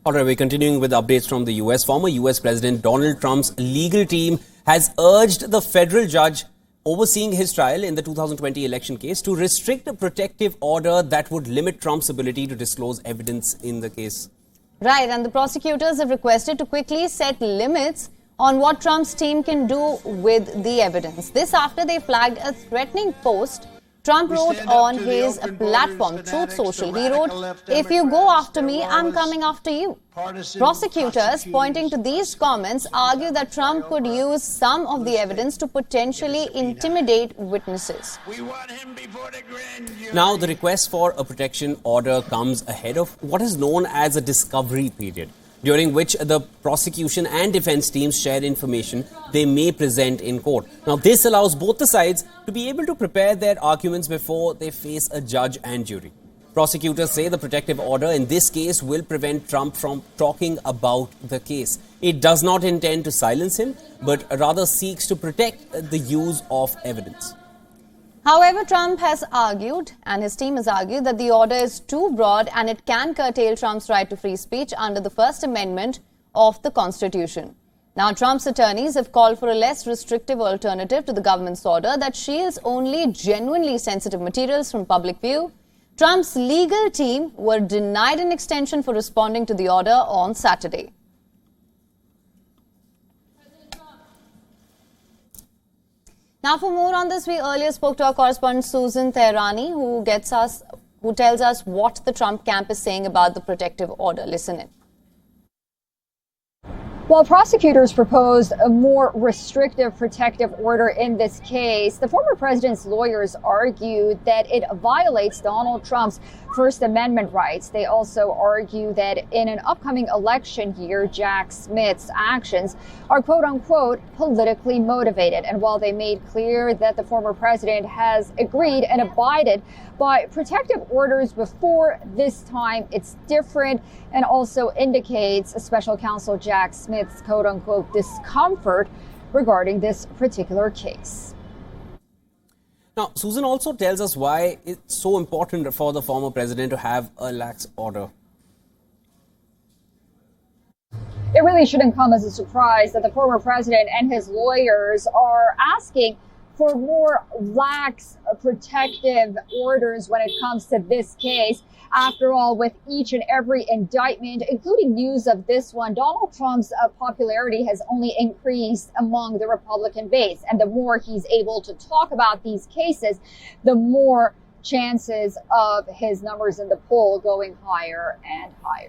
All right, we're continuing with updates from the US. Former US President Donald Trump's legal team has urged the federal judge overseeing his trial in the 2020 election case to restrict a protective order that would limit Trump's ability to disclose evidence in the case. Right, and the prosecutors have requested to quickly set limits on what Trump's team can do with the evidence. This after they flagged a threatening post Trump wrote on his platform, Truth Social. He wrote, "If you go after me, I'm coming after you." Prosecutors, pointing to these comments, argue that Trump could use some of the evidence to potentially intimidate witnesses. Now, the request for a protection order comes ahead of what is known as a discovery period, during which the prosecution and defense teams share information they may present in court. Now, this allows both the sides to be able to prepare their arguments before they face a judge and jury. Prosecutors say the protective order in this case will prevent Trump from talking about the case. It does not intend to silence him, but rather seeks to protect the use of evidence. However, Trump has argued, and his team has argued, that the order is too broad and it can curtail Trump's right to free speech under the First Amendment of the Constitution. Now, Trump's attorneys have called for a less restrictive alternative to the government's order that shields only genuinely sensitive materials from public view. Trump's legal team were denied an extension for responding to the order on Saturday. Now, for more on this, we earlier spoke to our correspondent Susan Tehrani, who tells us what the Trump camp is saying about the protective order. Listen in. While prosecutors proposed a more restrictive protective order in this case, the former president's lawyers argued that it violates Donald Trump's First Amendment rights. They also argue that in an upcoming election year, Jack Smith's actions are, quote unquote, politically motivated. And while they made clear that the former president has agreed and abided by protective orders before, this time it's different, and also indicates special counsel Jack Smith's, quote unquote, discomfort regarding this particular case. Now, Susan also tells us why it's so important for the former president to have a lax order. It really shouldn't come as a surprise that the former president and his lawyers are asking for more lax protective orders when it comes to this case. After all, with each and every indictment, including news of this one, Donald Trump's popularity has only increased among the Republican base. And the more he's able to talk about these cases, the more chances of his numbers in the poll going higher and higher.